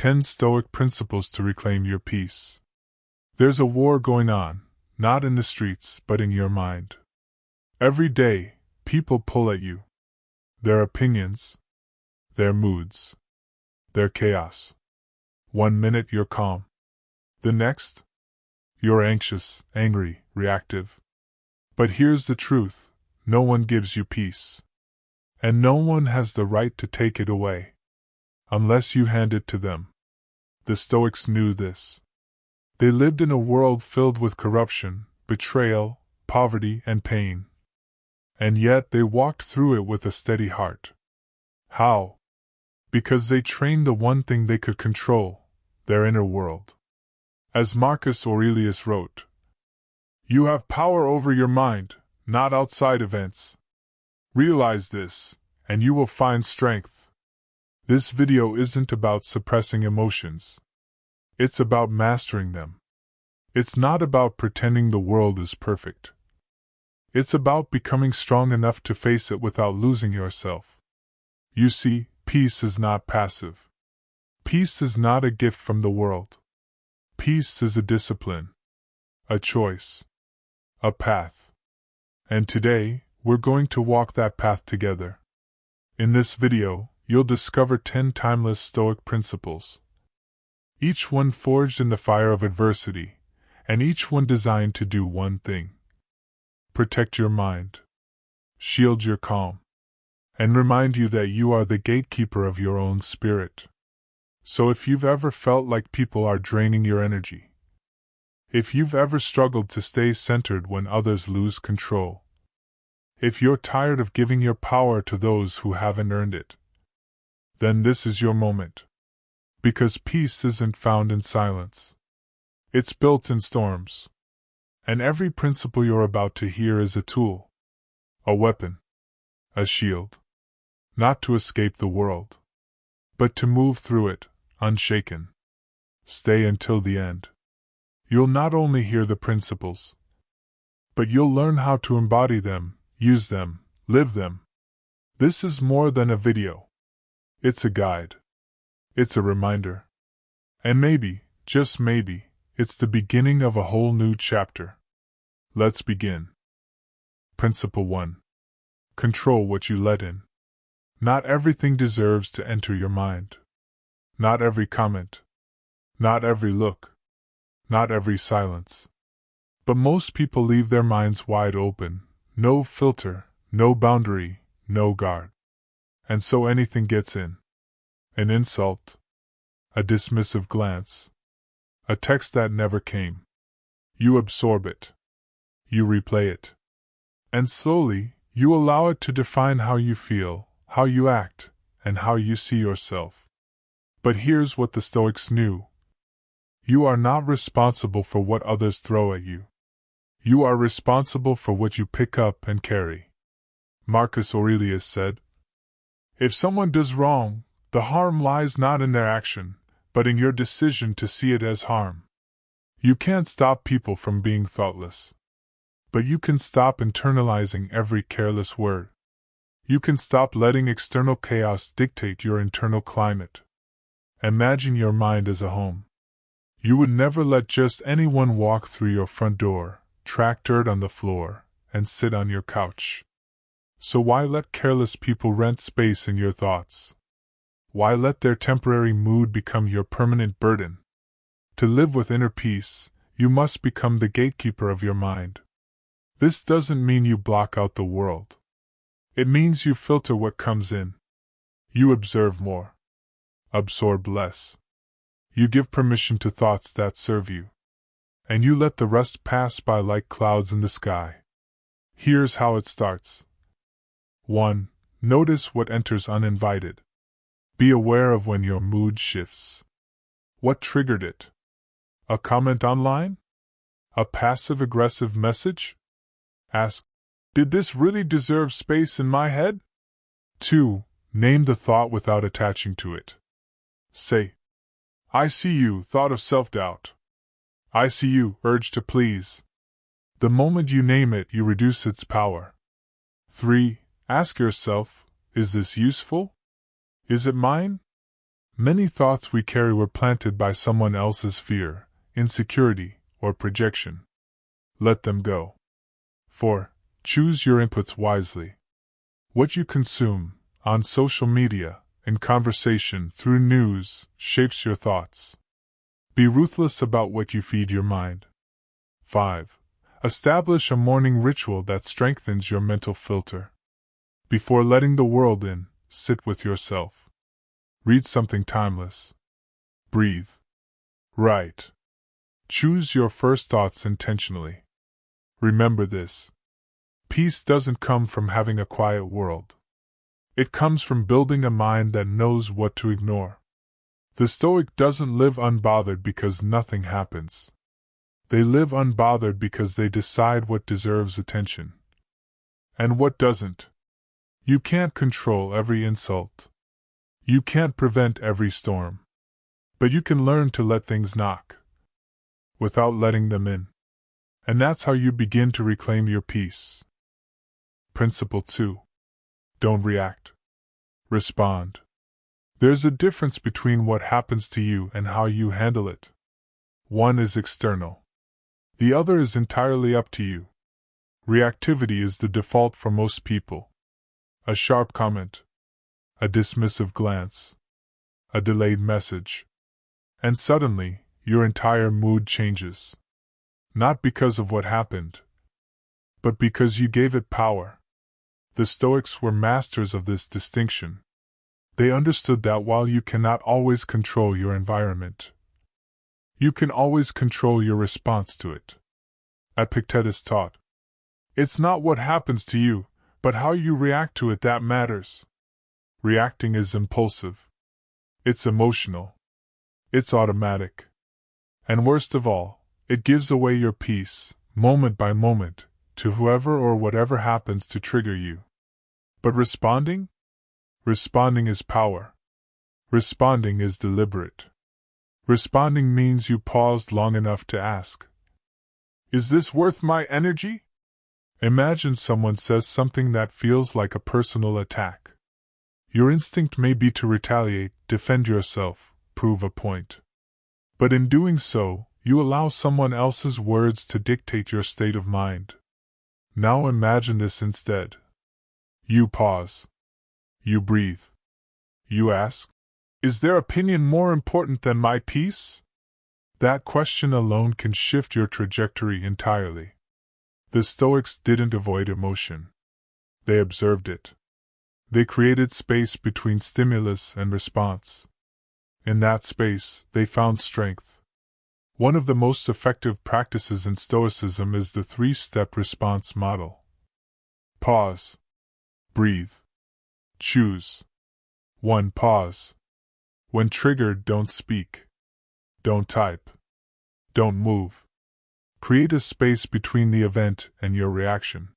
10 Stoic Principles to Reclaim Your Peace. There's a war going on, not in the streets, but in your mind. Every day, people pull at you. Their opinions, their moods, their chaos. 1 minute you're calm. The next, you're anxious, angry, reactive. But here's the truth: no one gives you peace. And no one has the right to take it away, unless you hand it to them. The Stoics knew this. They lived in a world filled with corruption, betrayal, poverty, and pain. And yet they walked through it with a steady heart. How? Because they trained the one thing they could control: their inner world. As Marcus Aurelius wrote, "You have power over your mind, not outside events. Realize this, and you will find strength." This video isn't about suppressing emotions. It's about mastering them. It's not about pretending the world is perfect. It's about becoming strong enough to face it without losing yourself. You see, peace is not passive. Peace is not a gift from the world. Peace is a discipline, a choice, a path. And today, we're going to walk that path together. In this video, you'll discover 10 timeless Stoic principles. Each one forged in the fire of adversity, and each one designed to do one thing: protect your mind, shield your calm, and remind you that you are the gatekeeper of your own spirit. So if you've ever felt like people are draining your energy, if you've ever struggled to stay centered when others lose control, if you're tired of giving your power to those who haven't earned it, then this is your moment. Because peace isn't found in silence. It's built in storms. And every principle you're about to hear is a tool, a weapon, a shield. Not to escape the world, but to move through it, unshaken. Stay until the end. You'll not only hear the principles, but you'll learn how to embody them, use them, live them. This is more than a video. It's a guide. It's a reminder. And maybe, just maybe, it's the beginning of a whole new chapter. Let's begin. Principle 1. Control what you let in. Not everything deserves to enter your mind. Not every comment. Not every look. Not every silence. But most people leave their minds wide open, no filter, no boundary, no guard. And so anything gets in. An insult, a dismissive glance, a text that never came. You absorb it. You replay it. And slowly, you allow it to define how you feel, how you act, and how you see yourself. But here's what the Stoics knew. You are not responsible for what others throw at you. You are responsible for what you pick up and carry. Marcus Aurelius said, "If someone does wrong, the harm lies not in their action, but in your decision to see it as harm." You can't stop people from being thoughtless. But you can stop internalizing every careless word. You can stop letting external chaos dictate your internal climate. Imagine your mind as a home. You would never let just anyone walk through your front door, track dirt on the floor, and sit on your couch. So why let careless people rent space in your thoughts? Why let their temporary mood become your permanent burden? To live with inner peace, you must become the gatekeeper of your mind. This doesn't mean you block out the world. It means you filter what comes in. You observe more. Absorb less. You give permission to thoughts that serve you. And you let the rest pass by like clouds in the sky. Here's how it starts. 1. Notice what enters uninvited. Be aware of when your mood shifts. What triggered it? A comment online? A passive-aggressive message? Ask, did this really deserve space in my head? 2. Name the thought without attaching to it. Say, I see you, thought of self-doubt. I see you, urge to please. The moment you name it, you reduce its power. 3. Ask yourself, is this useful? Is it mine? Many thoughts we carry were planted by someone else's fear, insecurity, or projection. Let them go. 4. Choose your inputs wisely. What you consume, on social media, in conversation, through news, shapes your thoughts. Be ruthless about what you feed your mind. 5. Establish a morning ritual that strengthens your mental filter. Before letting the world in, sit with yourself. Read something timeless. Breathe. Write. Choose your first thoughts intentionally. Remember this. Peace doesn't come from having a quiet world. It comes from building a mind that knows what to ignore. The Stoic doesn't live unbothered because nothing happens. They live unbothered because they decide what deserves attention and what doesn't. You can't control every insult. You can't prevent every storm. But you can learn to let things knock without letting them in. And that's how you begin to reclaim your peace. Principle 2. Don't react. Respond. There's a difference between what happens to you and how you handle it. One is external. The other is entirely up to you. Reactivity is the default for most people. A sharp comment, a dismissive glance, a delayed message, and suddenly, your entire mood changes. Not because of what happened, but because you gave it power. The Stoics were masters of this distinction. They understood that while you cannot always control your environment, you can always control your response to it. Epictetus taught, "It's not what happens to you, but how you react to it that matters." Reacting is impulsive. It's emotional. It's automatic. And worst of all, it gives away your peace, moment by moment, to whoever or whatever happens to trigger you. But responding? Responding is power. Responding is deliberate. Responding means you paused long enough to ask, "Is this worth my energy?" Imagine someone says something that feels like a personal attack. Your instinct may be to retaliate, defend yourself, prove a point. But in doing so, you allow someone else's words to dictate your state of mind. Now imagine this instead. You pause. You breathe. You ask, "Is their opinion more important than my peace?" That question alone can shift your trajectory entirely. The Stoics didn't avoid emotion. They observed it. They created space between stimulus and response. In that space, they found strength. One of the most effective practices in Stoicism is the three-step response model. Pause. Breathe. Choose. 1. Pause. When triggered, don't speak. Don't type. Don't move. Create a space between the event and your reaction.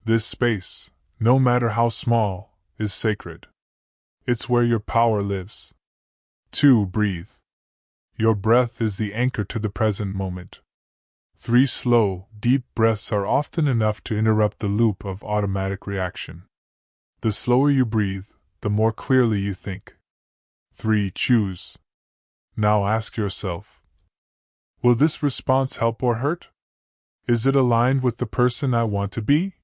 This space, no matter how small, is sacred. It's where your power lives. 2. Breathe. Your breath is the anchor to the present moment. 3. Slow, deep breaths are often enough to interrupt the loop of automatic reaction. The slower you breathe, the more clearly you think. 3. Choose. Now ask yourself, will this response help or hurt? Is it aligned with the person I want to be?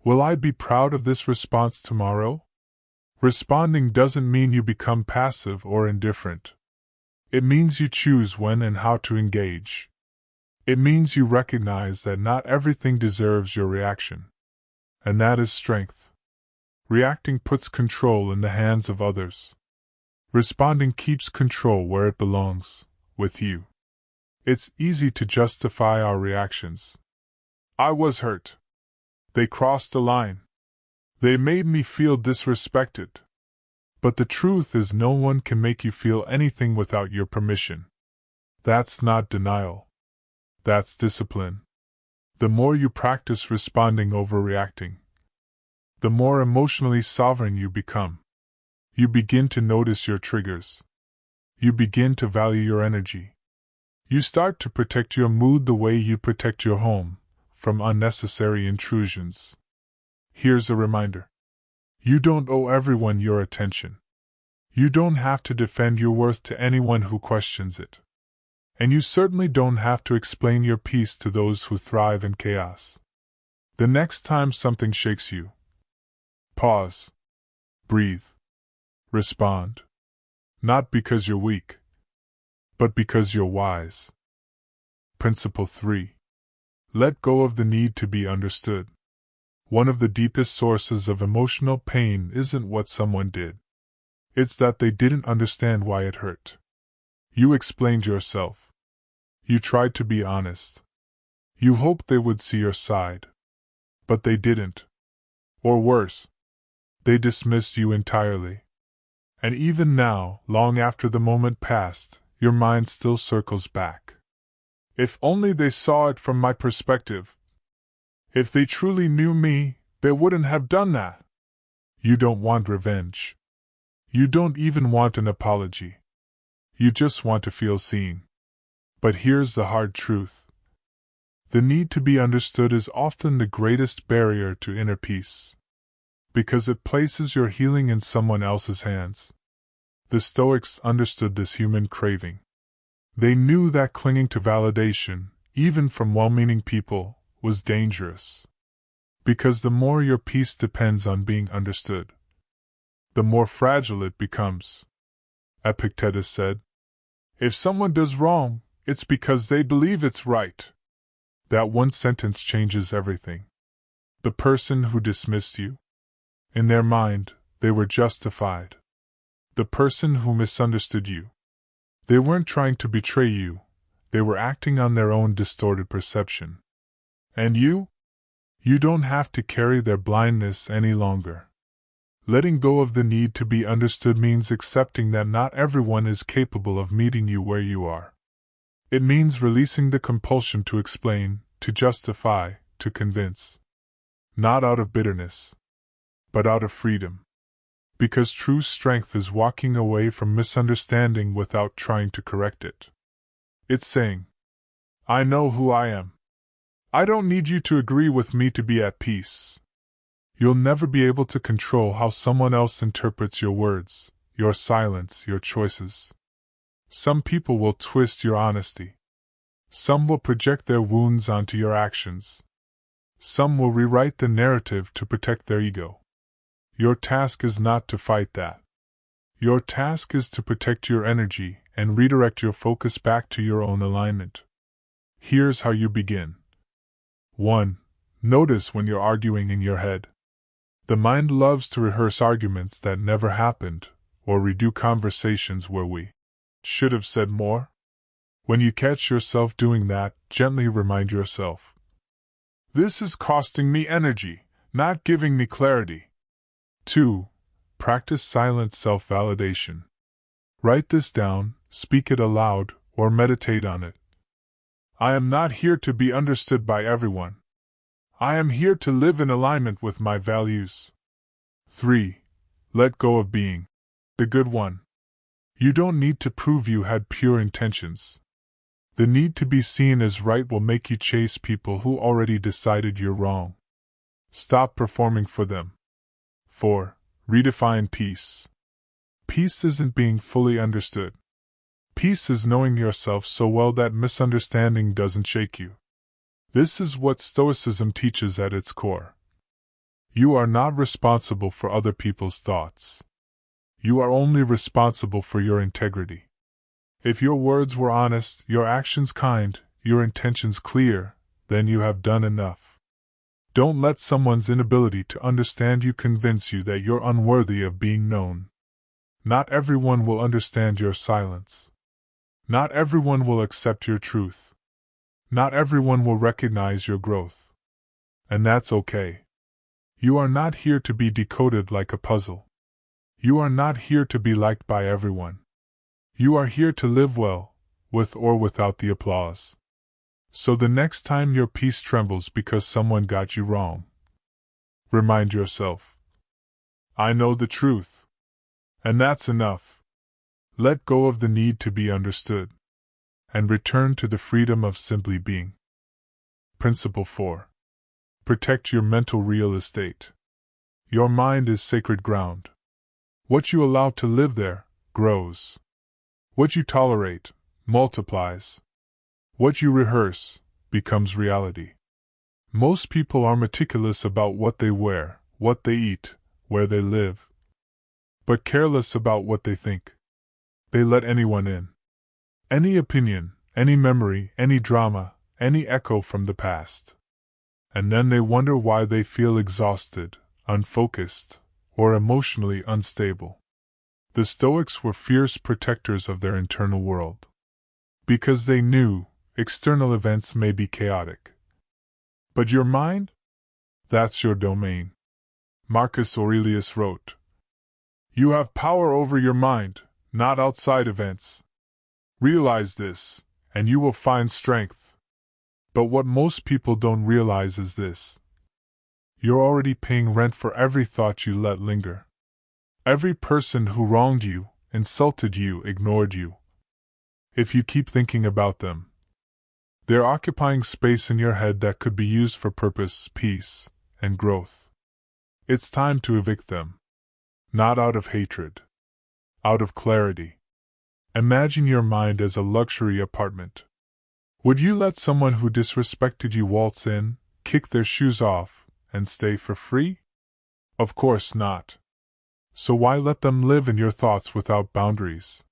Will I be proud of this response tomorrow? Responding doesn't mean you become passive or indifferent. It means you choose when and how to engage. It means you recognize that not everything deserves your reaction. And that is strength. Reacting puts control in the hands of others. Responding keeps control where it belongs, with you. It's easy to justify our reactions. I was hurt. They crossed the line. They made me feel disrespected. But the truth is, no one can make you feel anything without your permission. That's not denial. That's discipline. The more you practice responding over reacting, the more emotionally sovereign you become. You begin to notice your triggers. You begin to value your energy. You start to protect your mood the way you protect your home from unnecessary intrusions. Here's a reminder. You don't owe everyone your attention. You don't have to defend your worth to anyone who questions it. And you certainly don't have to explain your peace to those who thrive in chaos. The next time something shakes you, pause, breathe, respond. Not because you're weak, but because you're wise. Principle 3. Let go of the need to be understood. One of the deepest sources of emotional pain isn't what someone did. It's that they didn't understand why it hurt. You explained yourself. You tried to be honest. You hoped they would see your side. But they didn't. Or worse, they dismissed you entirely. And even now, long after the moment passed, your mind still circles back. If only they saw it from my perspective. If they truly knew me, they wouldn't have done that. You don't want revenge. You don't even want an apology. You just want to feel seen. But here's the hard truth. The need to be understood is often the greatest barrier to inner peace. Because it places your healing in someone else's hands. The Stoics understood this human craving. They knew that clinging to validation, even from well-meaning people, was dangerous. Because the more your peace depends on being understood, the more fragile it becomes. Epictetus said, "If someone does wrong, it's because they believe it's right." That one sentence changes everything. The person who dismissed you, in their mind, they were justified. The person who misunderstood you, they weren't trying to betray you, they were acting on their own distorted perception. And you? You don't have to carry their blindness any longer. Letting go of the need to be understood means accepting that not everyone is capable of meeting you where you are. It means releasing the compulsion to explain, to justify, to convince. Not out of bitterness, but out of freedom. Because true strength is walking away from misunderstanding without trying to correct it. It's saying, "I know who I am. I don't need you to agree with me to be at peace." You'll never be able to control how someone else interprets your words, your silence, your choices. Some people will twist your honesty. Some will project their wounds onto your actions. Some will rewrite the narrative to protect their ego. Your task is not to fight that. Your task is to protect your energy and redirect your focus back to your own alignment. Here's how you begin. 1. Notice when you're arguing in your head. The mind loves to rehearse arguments that never happened, or redo conversations where we should have said more. When you catch yourself doing that, gently remind yourself, "This is costing me energy, not giving me clarity." 2. Practice silent self-validation. Write this down, speak it aloud, or meditate on it. I am not here to be understood by everyone. I am here to live in alignment with my values. 3. Let go of being the good one. You don't need to prove you had pure intentions. The need to be seen as right will make you chase people who already decided you're wrong. Stop performing for them. 4. Redefine peace. Peace isn't being fully understood. Peace is knowing yourself so well that misunderstanding doesn't shake you. This is what Stoicism teaches at its core. You are not responsible for other people's thoughts. You are only responsible for your integrity. If your words were honest, your actions kind, your intentions clear, then you have done enough. Don't let someone's inability to understand you convince you that you're unworthy of being known. Not everyone will understand your silence. Not everyone will accept your truth. Not everyone will recognize your growth. And that's okay. You are not here to be decoded like a puzzle. You are not here to be liked by everyone. You are here to live well, with or without the applause. So the next time your peace trembles because someone got you wrong, remind yourself, I know the truth. And that's enough. Let go of the need to be understood. And return to the freedom of simply being. Principle 4. Protect your mental real estate. Your mind is sacred ground. What you allow to live there grows. What you tolerate multiplies. What you rehearse becomes reality. Most people are meticulous about what they wear, what they eat, where they live, but careless about what they think. They let anyone in. Any opinion, any memory, any drama, any echo from the past. And then they wonder why they feel exhausted, unfocused, or emotionally unstable. The Stoics were fierce protectors of their internal world. Because they knew external events may be chaotic. But your mind? That's your domain. Marcus Aurelius wrote, "You have power over your mind, not outside events. Realize this, and you will find strength." But what most people don't realize is this. You're already paying rent for every thought you let linger. Every person who wronged you, insulted you, ignored you. If you keep thinking about them, they're occupying space in your head that could be used for purpose, peace, and growth. It's time to evict them. Not out of hatred. Out of clarity. Imagine your mind as a luxury apartment. Would you let someone who disrespected you waltz in, kick their shoes off, and stay for free? Of course not. So why let them live in your thoughts without boundaries?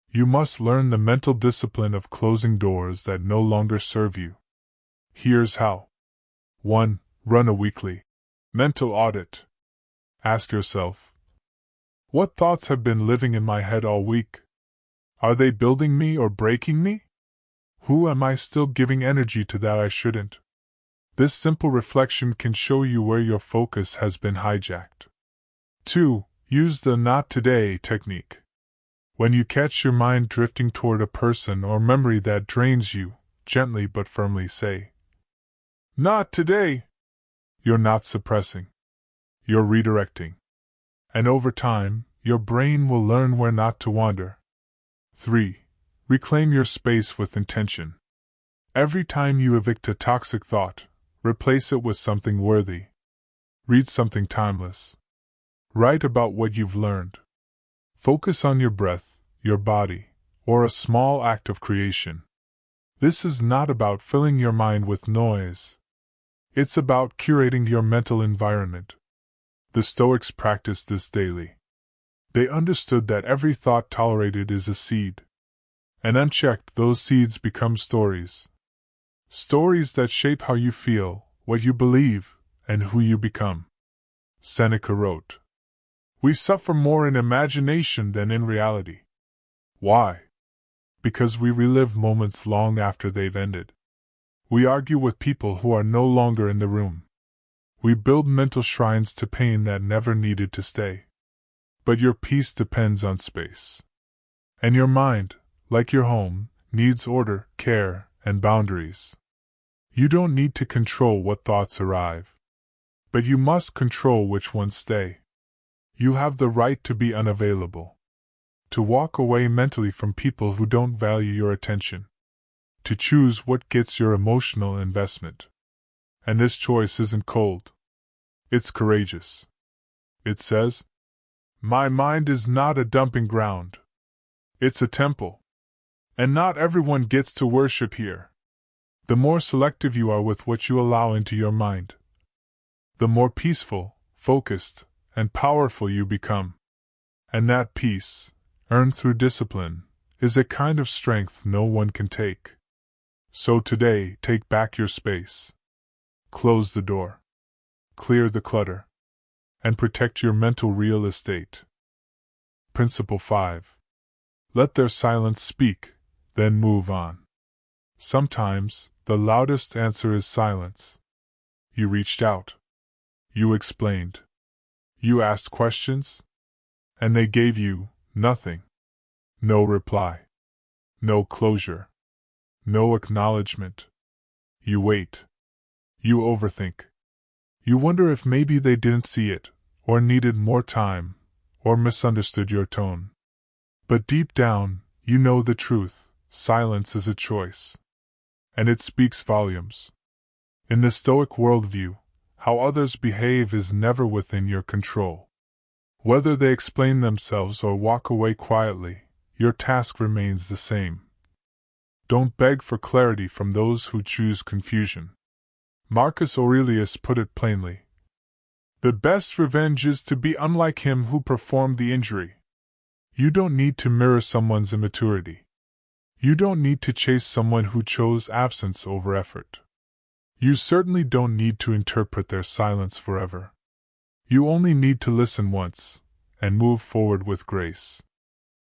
You must learn the mental discipline of closing doors that no longer serve you. Here's how. 1. Run a weekly mental audit. Ask yourself, what thoughts have been living in my head all week? Are they building me or breaking me? Who am I still giving energy to that I shouldn't? This simple reflection can show you where your focus has been hijacked. 2. Use the not today technique. When you catch your mind drifting toward a person or memory that drains you, gently but firmly say, "Not today." You're not suppressing. You're redirecting. And over time, your brain will learn where not to wander. 3. Reclaim your space with intention. Every time you evict a toxic thought, replace it with something worthy. Read something timeless. Write about what you've learned. Focus on your breath, your body, or a small act of creation. This is not about filling your mind with noise. It's about curating your mental environment. The Stoics practiced this daily. They understood that every thought tolerated is a seed. And unchecked, those seeds become stories. Stories that shape how you feel, what you believe, and who you become. Seneca wrote, "We suffer more in imagination than in reality." Why? Because we relive moments long after they've ended. We argue with people who are no longer in the room. We build mental shrines to pain that never needed to stay. But your peace depends on space. And your mind, like your home, needs order, care, and boundaries. You don't need to control what thoughts arrive. But you must control which ones stay. You have the right to be unavailable. To walk away mentally from people who don't value your attention. To choose what gets your emotional investment. And this choice isn't cold. It's courageous. It says, "My mind is not a dumping ground. It's a temple. And not everyone gets to worship here." The more selective you are with what you allow into your mind, the more peaceful, focused, and powerful you become. And that peace, earned through discipline, is a kind of strength no one can take. So today, take back your space. Close the door. Clear the clutter. And protect your mental real estate. Principle 5. Let their silence speak, then move on. Sometimes, the loudest answer is silence. You reached out. You explained. You asked questions. And they gave you nothing. No reply. No closure. No acknowledgement. You wait. You overthink. You wonder if maybe they didn't see it, or needed more time, or misunderstood your tone. But deep down, you know the truth. Silence is a choice. And it speaks volumes. In the Stoic worldview, how others behave is never within your control. Whether they explain themselves or walk away quietly, your task remains the same. Don't beg for clarity from those who choose confusion. Marcus Aurelius put it plainly. The best revenge is to be unlike him who performed the injury. You don't need to mirror someone's immaturity. You don't need to chase someone who chose absence over effort. You certainly don't need to interpret their silence forever. You only need to listen once, and move forward with grace.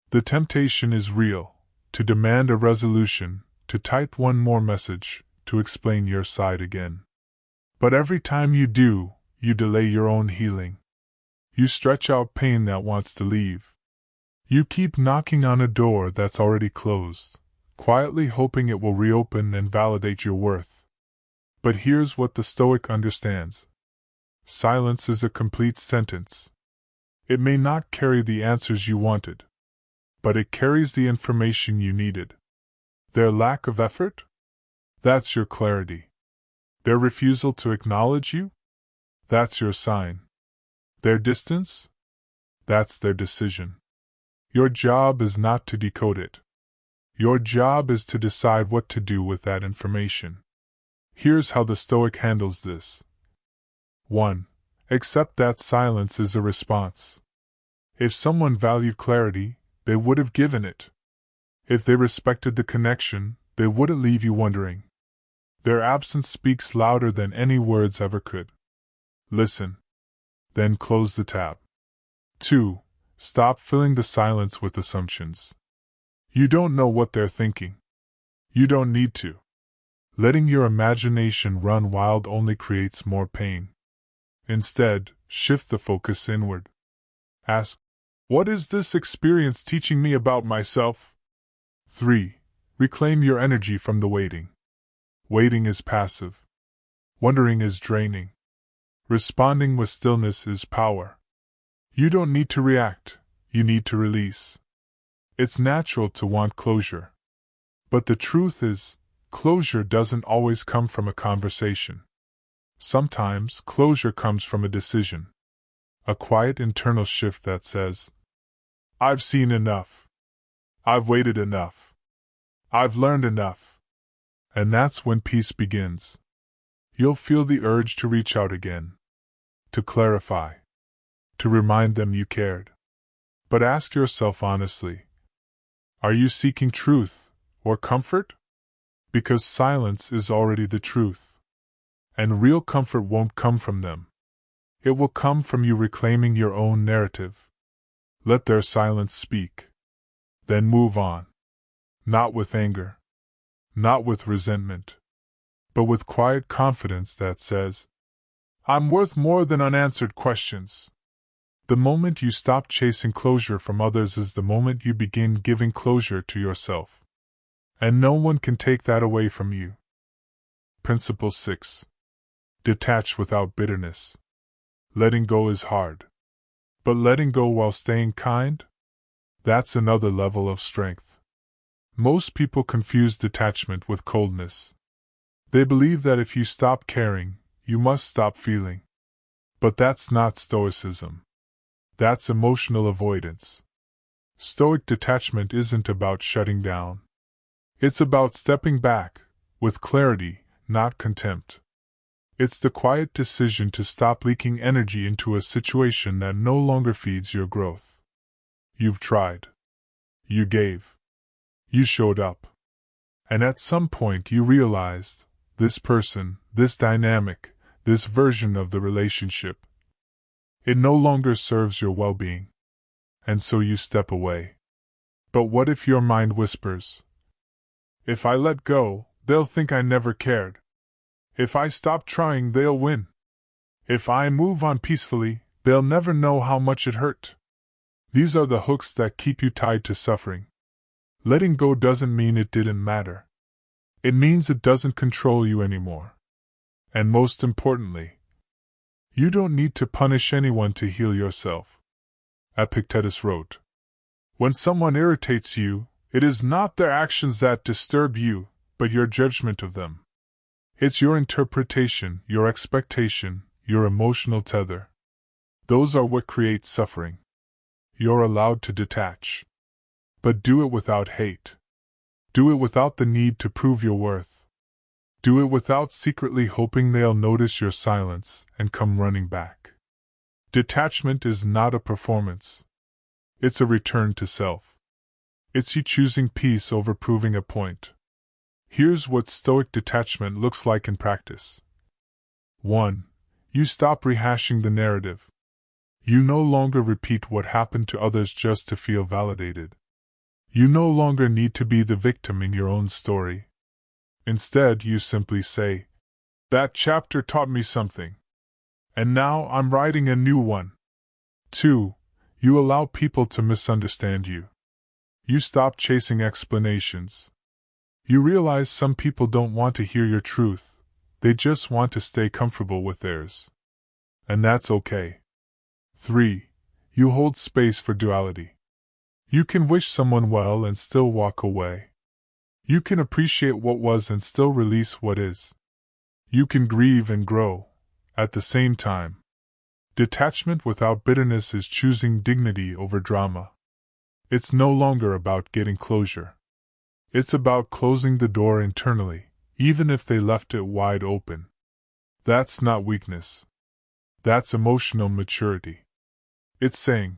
The temptation is real, to demand a resolution, to type one more message, to explain your side again. But every time you do, you delay your own healing. You stretch out pain that wants to leave. You keep knocking on a door that's already closed, quietly hoping it will reopen and validate your worth. But here's what the Stoic understands. Silence is a complete sentence. It may not carry the answers you wanted, but it carries the information you needed. Their lack of effort? That's your clarity. Their refusal to acknowledge you? That's your sign. Their distance? That's their decision. Your job is not to decode it. Your job is to decide what to do with that information. Here's how the Stoic handles this. 1. Accept that silence is a response. If someone valued clarity, they would have given it. If they respected the connection, they wouldn't leave you wondering. Their absence speaks louder than any words ever could. Listen. Then close the tab. 2. Stop filling the silence with assumptions. You don't know what they're thinking. You don't need to. Letting your imagination run wild only creates more pain. Instead, shift the focus inward. Ask, what is this experience teaching me about myself? 3. Reclaim your energy from the waiting. Waiting is passive. Wondering is draining. Responding with stillness is power. You don't need to react, you need to release. It's natural to want closure. But the truth is, closure doesn't always come from a conversation. Sometimes closure comes from a decision. A quiet internal shift that says, I've seen enough. I've waited enough. I've learned enough. And that's when peace begins. You'll feel the urge to reach out again. To clarify. To remind them you cared. But ask yourself honestly, are you seeking truth or comfort? Because silence is already the truth. And real comfort won't come from them. It will come from you reclaiming your own narrative. Let their silence speak. Then move on. Not with anger. Not with resentment. But with quiet confidence that says, I'm worth more than unanswered questions. The moment you stop chasing closure from others is the moment you begin giving closure to yourself. And no one can take that away from you. Principle 6. Detach without bitterness. Letting go is hard. But letting go while staying kind? That's another level of strength. Most people confuse detachment with coldness. They believe that if you stop caring, you must stop feeling. But that's not Stoicism. That's emotional avoidance. Stoic detachment isn't about shutting down. It's about stepping back, with clarity, not contempt. It's the quiet decision to stop leaking energy into a situation that no longer feeds your growth. You've tried. You gave. You showed up. And at some point you realized, this person, this dynamic, this version of the relationship, it no longer serves your well-being. And so you step away. But what if your mind whispers, if I let go, they'll think I never cared. If I stop trying, they'll win. If I move on peacefully, they'll never know how much it hurt. These are the hooks that keep you tied to suffering. Letting go doesn't mean it didn't matter. It means it doesn't control you anymore. And most importantly, you don't need to punish anyone to heal yourself. Epictetus wrote, when someone irritates you, it is not their actions that disturb you, but your judgment of them. It's your interpretation, your expectation, your emotional tether. Those are what create suffering. You're allowed to detach. But do it without hate. Do it without the need to prove your worth. Do it without secretly hoping they'll notice your silence and come running back. Detachment is not a performance. It's a return to self. It's you choosing peace over proving a point. Here's what Stoic detachment looks like in practice. 1. You stop rehashing the narrative. You no longer repeat what happened to others just to feel validated. You no longer need to be the victim in your own story. Instead, you simply say, "That chapter taught me something. And now I'm writing a new one." 2. You allow people to misunderstand you. You stop chasing explanations. You realize some people don't want to hear your truth, they just want to stay comfortable with theirs. And that's okay. 3. You hold space for duality. You can wish someone well and still walk away. You can appreciate what was and still release what is. You can grieve and grow at the same time. Detachment without bitterness is choosing dignity over drama. It's no longer about getting closure. It's about closing the door internally, even if they left it wide open. That's not weakness. That's emotional maturity. It's saying,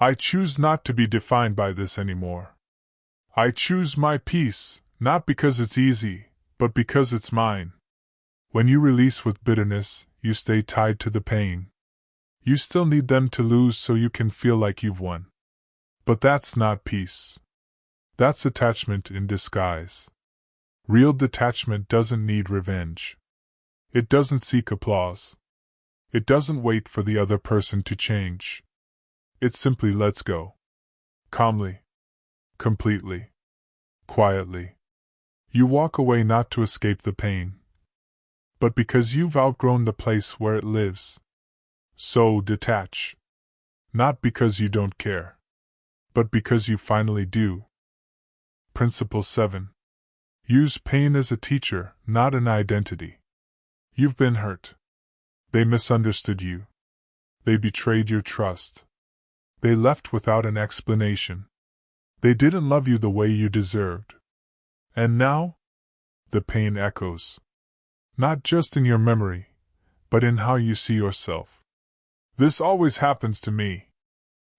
"I choose not to be defined by this anymore. I choose my peace, not because it's easy, but because it's mine." When you release with bitterness, you stay tied to the pain. You still need them to lose so you can feel like you've won. But that's not peace. That's attachment in disguise. Real detachment doesn't need revenge. It doesn't seek applause. It doesn't wait for the other person to change. It simply lets go. Calmly. Completely. Quietly. You walk away not to escape the pain, but because you've outgrown the place where it lives. So detach. Not because you don't care, but because you finally do. Principle 7. Use pain as a teacher, not an identity. You've been hurt. They misunderstood you. They betrayed your trust. They left without an explanation. They didn't love you the way you deserved. And now? The pain echoes. Not just in your memory, but in how you see yourself. This always happens to me.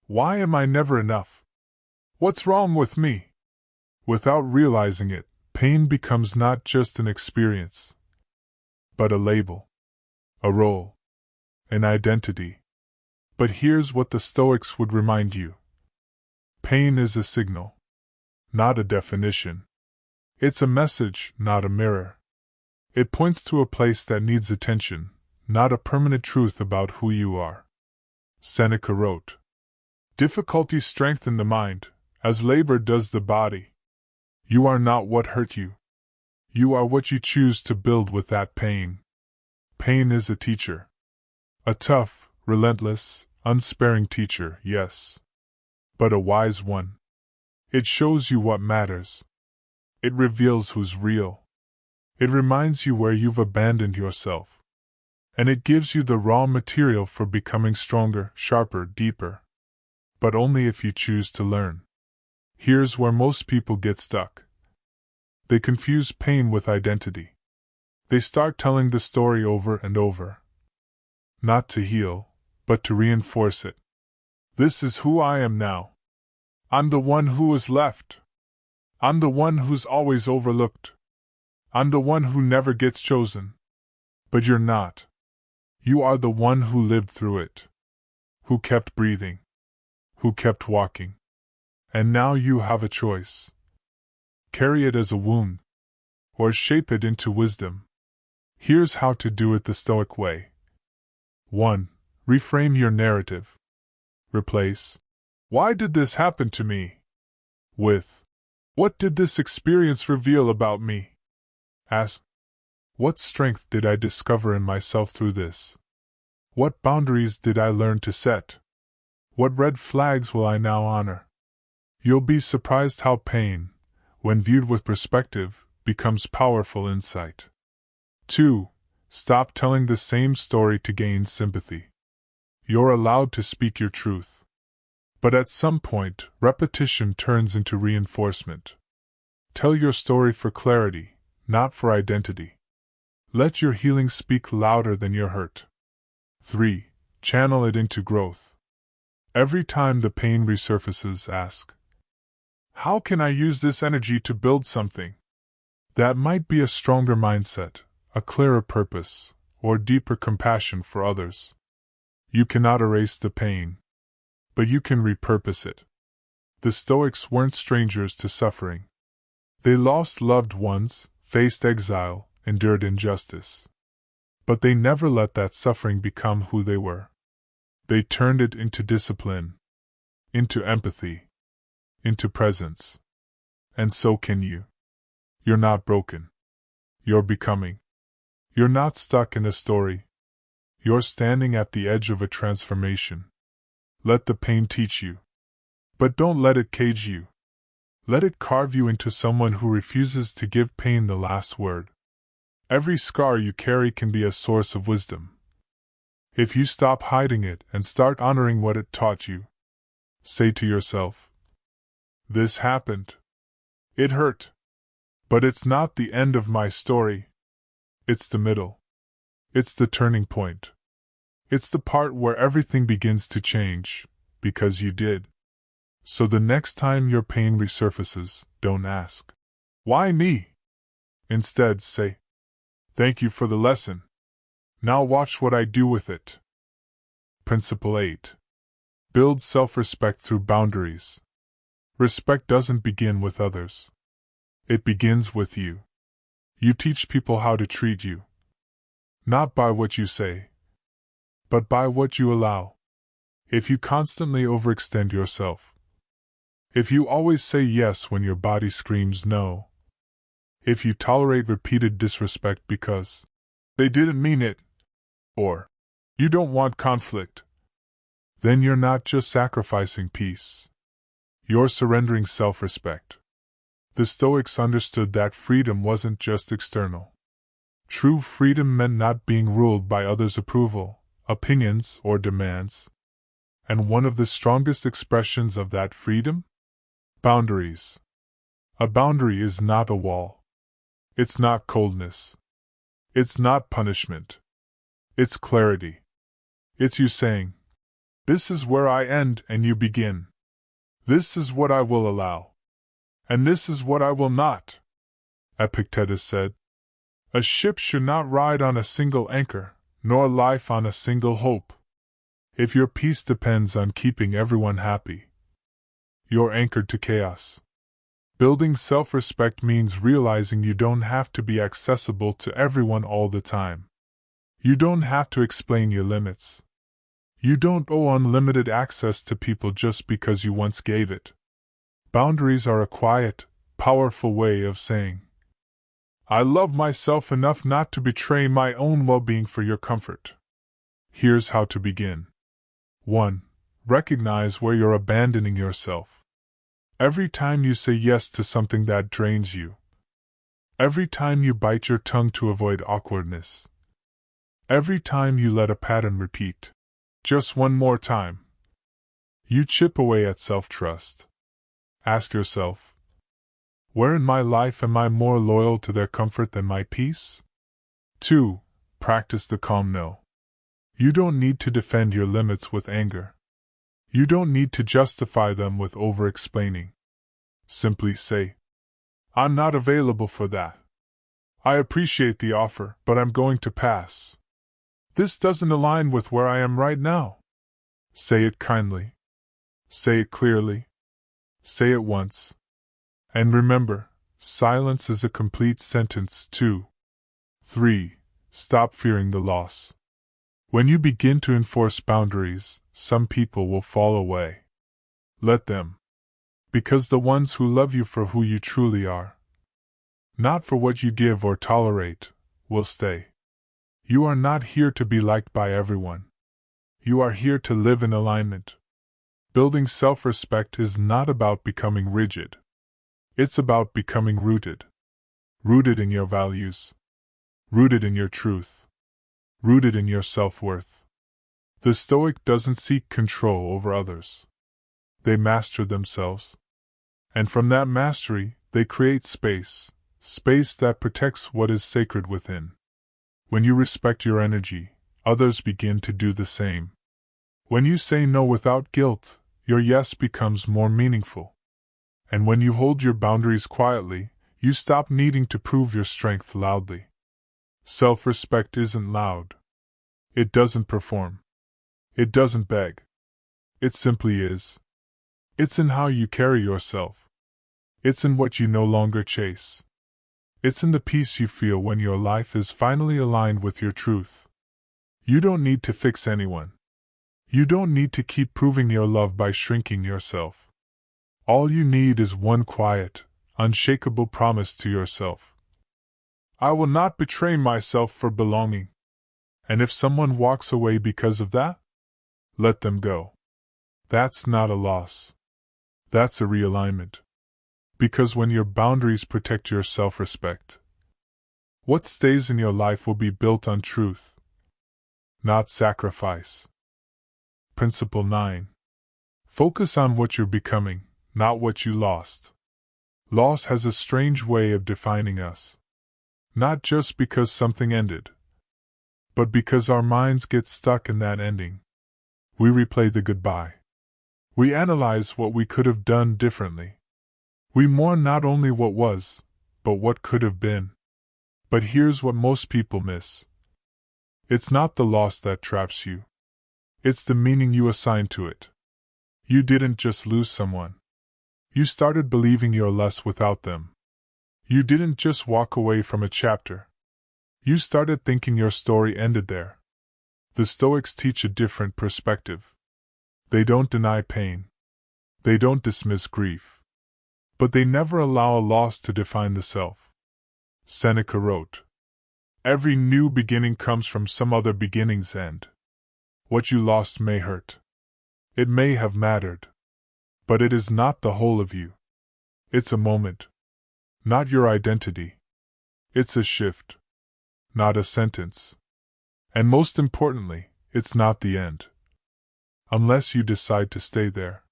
Why am I never enough? What's wrong with me? Without realizing it, pain becomes not just an experience, but a label, a role, an identity. But here's what the Stoics would remind you. Pain is a signal, not a definition. It's a message, not a mirror. It points to a place that needs attention, not a permanent truth about who you are. Seneca wrote, "Difficulties strengthen the mind, as labor does the body." You are not what hurt you. You are what you choose to build with that pain. Pain is a teacher. A tough, relentless, unsparing teacher, yes. But a wise one. It shows you what matters. It reveals who's real. It reminds you where you've abandoned yourself. And it gives you the raw material for becoming stronger, sharper, deeper. But only if you choose to learn. Here's where most people get stuck. They confuse pain with identity. They start telling the story over and over. Not to heal, but to reinforce it. This is who I am now. I'm the one who was left. I'm the one who's always overlooked. I'm the one who never gets chosen. But you're not. You are the one who lived through it. Who kept breathing. Who kept walking. And now you have a choice. Carry it as a wound, or shape it into wisdom. Here's how to do it the Stoic way. 1. Reframe your narrative. Replace, "Why did this happen to me?" with, "What did this experience reveal about me?" Ask, "What strength did I discover in myself through this? What boundaries did I learn to set? What red flags will I now honor?" You'll be surprised how pain, when viewed with perspective, becomes powerful insight. 2. Stop telling the same story to gain sympathy. You're allowed to speak your truth. But at some point, repetition turns into reinforcement. Tell your story for clarity, not for identity. Let your healing speak louder than your hurt. 3. Channel it into growth. Every time the pain resurfaces, ask, how can I use this energy to build something? That might be a stronger mindset, a clearer purpose, or deeper compassion for others. You cannot erase the pain, but you can repurpose it. The Stoics weren't strangers to suffering. They lost loved ones, faced exile, endured injustice. But they never let that suffering become who they were. They turned it into discipline, into empathy, into presence. And so can you. You're not broken. You're becoming. You're not stuck in a story. You're standing at the edge of a transformation. Let the pain teach you. But don't let it cage you. Let it carve you into someone who refuses to give pain the last word. Every scar you carry can be a source of wisdom. If you stop hiding it and start honoring what it taught you, say to yourself, this happened. It hurt. But it's not the end of my story. It's the middle. It's the turning point. It's the part where everything begins to change, because you did. So the next time your pain resurfaces, don't ask, why me? Instead, say, thank you for the lesson. Now watch what I do with it. Principle 8. Build self-respect through boundaries. Respect doesn't begin with others. It begins with you. You teach people how to treat you. Not by what you say, but by what you allow. If you constantly overextend yourself, if you always say yes when your body screams no, if you tolerate repeated disrespect because they didn't mean it, or you don't want conflict, then you're not just sacrificing peace. You're surrendering self-respect. The Stoics understood that freedom wasn't just external. True freedom meant not being ruled by others' approval, opinions, or demands. And one of the strongest expressions of that freedom? Boundaries. A boundary is not a wall. It's not coldness. It's not punishment. It's clarity. It's you saying, this is where I end and you begin. This is what I will allow. And this is what I will not. Epictetus said, a ship should not ride on a single anchor, nor life on a single hope. If your peace depends on keeping everyone happy, you're anchored to chaos. Building self-respect means realizing you don't have to be accessible to everyone all the time. You don't have to explain your limits. You don't owe unlimited access to people just because you once gave it. Boundaries are a quiet, powerful way of saying, I love myself enough not to betray my own well-being for your comfort. Here's how to begin. 1. Recognize where you're abandoning yourself. Every time you say yes to something that drains you. Every time you bite your tongue to avoid awkwardness. Every time you let a pattern repeat. Just one more time. You chip away at self-trust. Ask yourself, where in my life am I more loyal to their comfort than my peace? 2. Practice the calm no. You don't need to defend your limits with anger. You don't need to justify them with over-explaining. Simply say, I'm not available for that. I appreciate the offer, but I'm going to pass. This doesn't align with where I am right now. Say it kindly. Say it clearly. Say it once. And remember, silence is a complete sentence too. 3. Stop fearing the loss. When you begin to enforce boundaries, some people will fall away. Let them. Because the ones who love you for who you truly are, not for what you give or tolerate, will stay. You are not here to be liked by everyone. You are here to live in alignment. Building self-respect is not about becoming rigid. It's about becoming rooted. Rooted in your values. Rooted in your truth. Rooted in your self-worth. The Stoic doesn't seek control over others. They master themselves. And from that mastery, they create space, space that protects what is sacred within. When you respect your energy, others begin to do the same. When you say no without guilt, your yes becomes more meaningful. And when you hold your boundaries quietly, you stop needing to prove your strength loudly. Self-respect isn't loud. It doesn't perform. It doesn't beg. It simply is. It's in how you carry yourself. It's in what you no longer chase. It's in the peace you feel when your life is finally aligned with your truth. You don't need to fix anyone. You don't need to keep proving your love by shrinking yourself. All you need is one quiet, unshakable promise to yourself. I will not betray myself for belonging. And if someone walks away because of that, let them go. That's not a loss. That's a realignment. Because when your boundaries protect your self-respect, what stays in your life will be built on truth, not sacrifice. Principle 9. Focus on what you're becoming, not what you lost. Loss has a strange way of defining us. Not just because something ended, but because our minds get stuck in that ending. We replay the goodbye. We analyze what we could have done differently. We mourn not only what was, but what could have been. But here's what most people miss. It's not the loss that traps you. It's the meaning you assign to it. You didn't just lose someone. You started believing you're less without them. You didn't just walk away from a chapter. You started thinking your story ended there. The Stoics teach a different perspective. They don't deny pain. They don't dismiss grief. But they never allow a loss to define the self. Seneca wrote, "Every new beginning comes from some other beginning's end. What you lost may hurt. It may have mattered. But it is not the whole of you. It's a moment. Not your identity. It's a shift. Not a sentence. And most importantly, it's not the end. Unless you decide to stay there.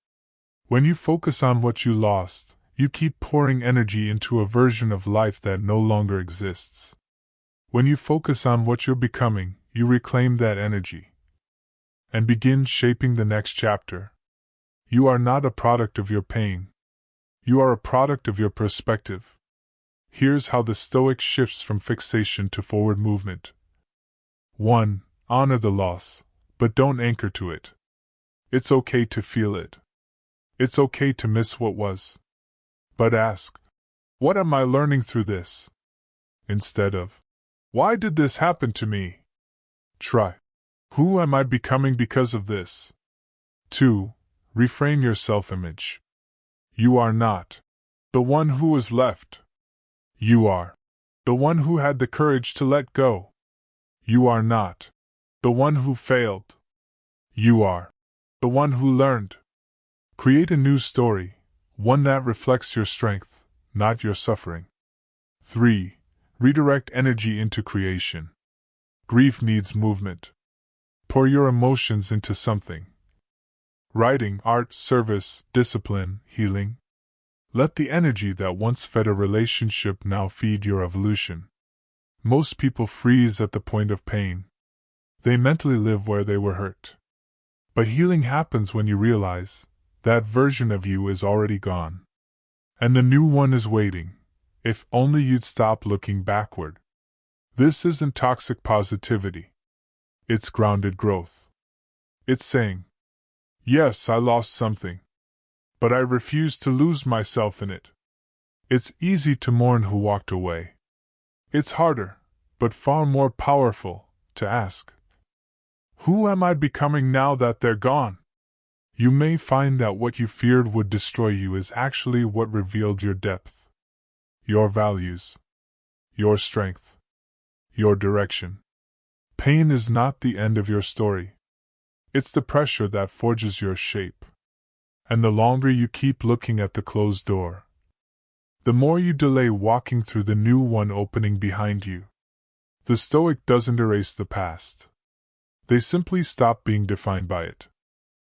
When you focus on what you lost, you keep pouring energy into a version of life that no longer exists. When you focus on what you're becoming, you reclaim that energy and begin shaping the next chapter. You are not a product of your pain. You are a product of your perspective. Here's how the Stoic shifts from fixation to forward movement. 1. Honor the loss, but don't anchor to it. It's okay to feel it. It's okay to miss what was. But ask, what am I learning through this? Instead of, why did this happen to me? Try, who am I becoming because of this? 2. Reframe your self-image. You are not the one who was left. You are the one who had the courage to let go. You are not the one who failed. You are the one who learned. Create a new story, one that reflects your strength, not your suffering. 3. Redirect energy into creation. Grief needs movement. Pour your emotions into something. Writing, art, service, discipline, healing. Let the energy that once fed a relationship now feed your evolution. Most people freeze at the point of pain. They mentally live where they were hurt. But healing happens when you realize that version of you is already gone. And the new one is waiting, if only you'd stop looking backward. This isn't toxic positivity. It's grounded growth. It's saying, yes, I lost something, but I refuse to lose myself in it. It's easy to mourn who walked away. It's harder, but far more powerful, to ask, who am I becoming now that they're gone? You may find that what you feared would destroy you is actually what revealed your depth, your values, your strength, your direction. Pain is not the end of your story. It's the pressure that forges your shape. And the longer you keep looking at the closed door, the more you delay walking through the new one opening behind you. The Stoic doesn't erase the past. They simply stop being defined by it.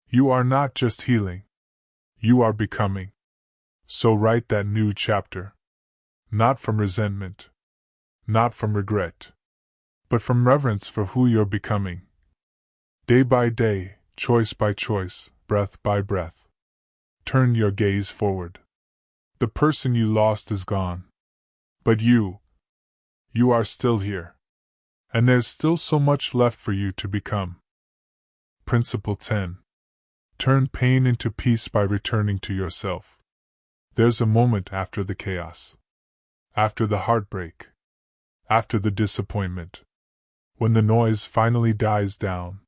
You are not just healing. You are becoming. So write that new chapter. Not from resentment. Not from regret. But from reverence for who you're becoming. Day by day, choice by choice, breath by breath. Turn your gaze forward. The person you lost is gone. But you are still here. And there's still so much left for you to become. Principle 10. Turn pain into peace by returning to yourself. There's a moment after the chaos. After the heartbreak. After the disappointment. When the noise finally dies down.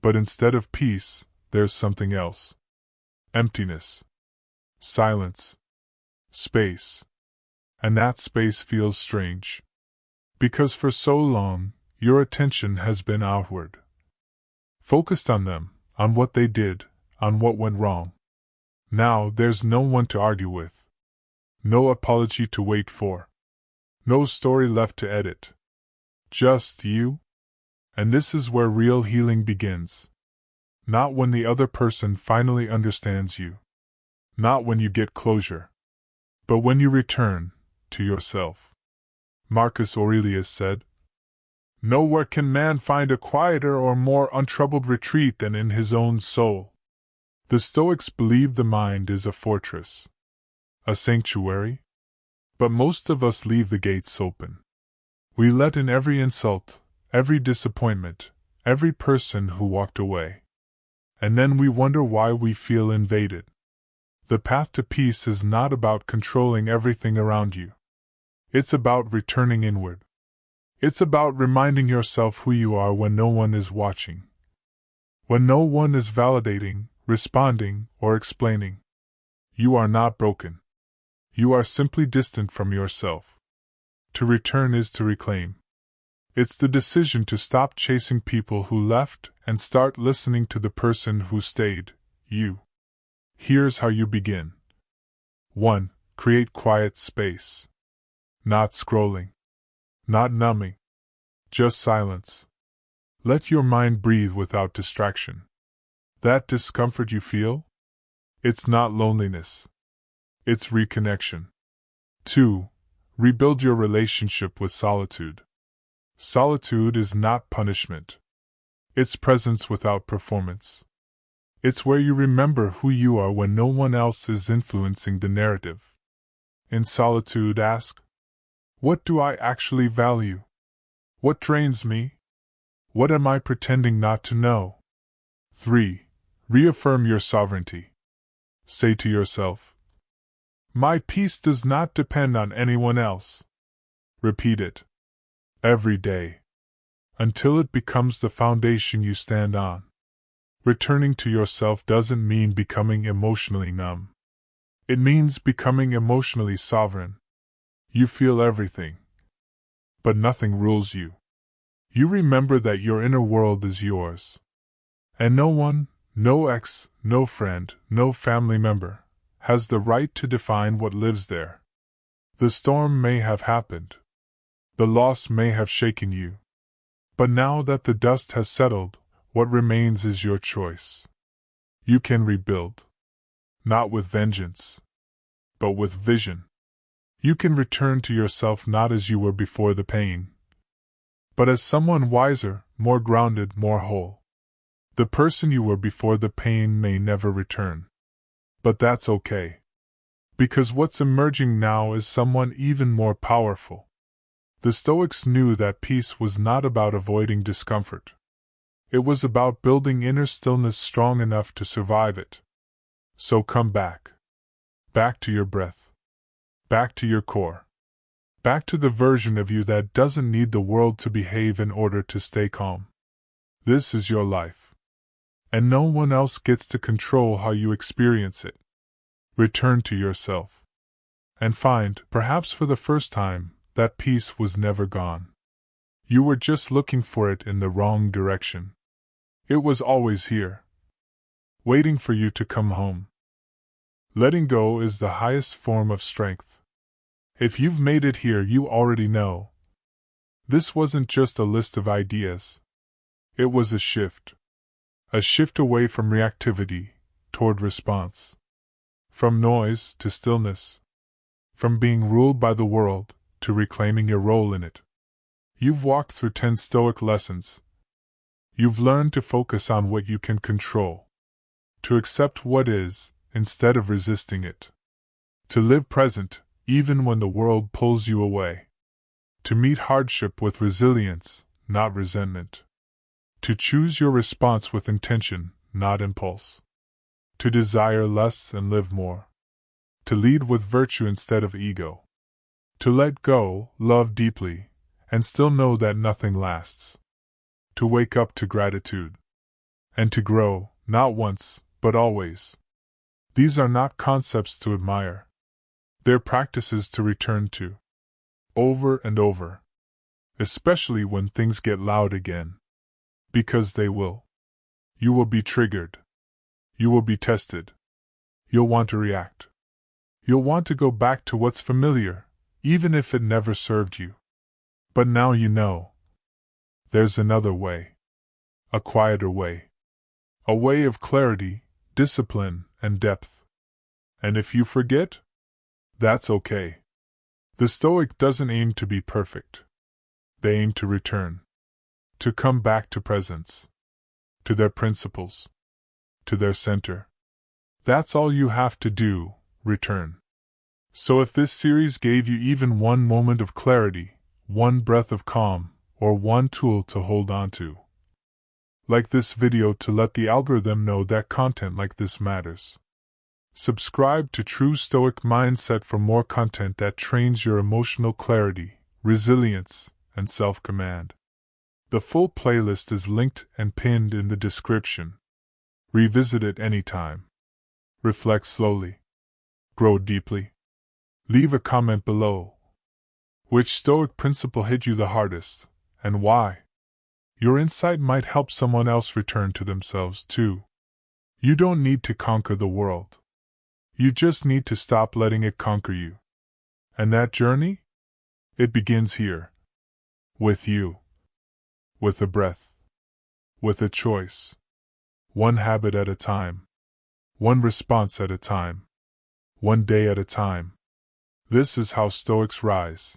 But instead of peace, there's something else. Emptiness. Silence. Space. And that space feels strange. Because for so long, your attention has been outward. Focused on them, on what they did, on what went wrong. Now there's no one to argue with. No apology to wait for. No story left to edit. Just you. And this is where real healing begins. Not when the other person finally understands you. Not when you get closure. But when you return to yourself. Marcus Aurelius said, "Nowhere can man find a quieter or more untroubled retreat than in his own soul." The Stoics believe the mind is a fortress, a sanctuary. But most of us leave the gates open. We let in every insult, every disappointment, every person who walked away. And then we wonder why we feel invaded. The path to peace is not about controlling everything around you. It's about returning inward. It's about reminding yourself who you are when no one is watching. When no one is validating, responding, or explaining. You are not broken. You are simply distant from yourself. To return is to reclaim. It's the decision to stop chasing people who left and start listening to the person who stayed, you. Here's how you begin. 1. Create quiet space. Not scrolling. Not numbing. Just silence. Let your mind breathe without distraction. That discomfort you feel? It's not loneliness. It's reconnection. 2. Rebuild your relationship with solitude. Solitude is not punishment. It's presence without performance. It's where you remember who you are when no one else is influencing the narrative. In solitude, ask, what do I actually value? What drains me? What am I pretending not to know? 3. Reaffirm your sovereignty. Say to yourself, my peace does not depend on anyone else. Repeat it. Every day. Until it becomes the foundation you stand on. Returning to yourself doesn't mean becoming emotionally numb. It means becoming emotionally sovereign. You feel everything. But nothing rules you. You remember that your inner world is yours. And no one, no ex, no friend, no family member, has the right to define what lives there. The storm may have happened. The loss may have shaken you. But now that the dust has settled, what remains is your choice. You can rebuild. Not with vengeance, but with vision. You can return to yourself not as you were before the pain, but as someone wiser, more grounded, more whole. The person you were before the pain may never return. But that's okay. Because what's emerging now is someone even more powerful. The Stoics knew that peace was not about avoiding discomfort. It was about building inner stillness strong enough to survive it. So come back. Back to your breath. Back to your core. Back to the version of you that doesn't need the world to behave in order to stay calm. This is your life. And no one else gets to control how you experience it. Return to yourself. And find, perhaps for the first time, that peace was never gone. You were just looking for it in the wrong direction. It was always here. Waiting for you to come home. Letting go is the highest form of strength. If you've made it here, you already know. This wasn't just a list of ideas. It was a shift. A shift away from reactivity, toward response. From noise to stillness. From being ruled by the world, to reclaiming your role in it. You've walked through 10 Stoic lessons. You've learned to focus on what you can control. To accept what is, instead of resisting it. To live present, even when the world pulls you away. To meet hardship with resilience, not resentment. To choose your response with intention, not impulse. To desire less and live more. To lead with virtue instead of ego. To let go, love deeply, and still know that nothing lasts. To wake up to gratitude. And to grow, not once, but always. These are not concepts to admire. They're practices to return to. Over and over. Especially when things get loud again. Because they will. You will be triggered. You will be tested. You'll want to react. You'll want to go back to what's familiar, even if it never served you. But now you know. There's another way. A quieter way. A way of clarity, discipline, and depth. And if you forget, that's okay. The Stoic doesn't aim to be perfect. They aim to return. To come back to presence. To their principles. To their center. That's all you have to do, return. So if this series gave you even one moment of clarity, one breath of calm, or one tool to hold on to, like this video to let the algorithm know that content like this matters. Subscribe to True Stoic Mindset for more content that trains your emotional clarity, resilience, and self-command. The full playlist is linked and pinned in the description. Revisit it anytime. Reflect slowly. Grow deeply. Leave a comment below. Which Stoic principle hit you the hardest, and why? Your insight might help someone else return to themselves too. You don't need to conquer the world. You just need to stop letting it conquer you. And that journey? It begins here. With you. With a breath. With a choice. One habit at a time. One response at a time. One day at a time. This is how Stoics rise.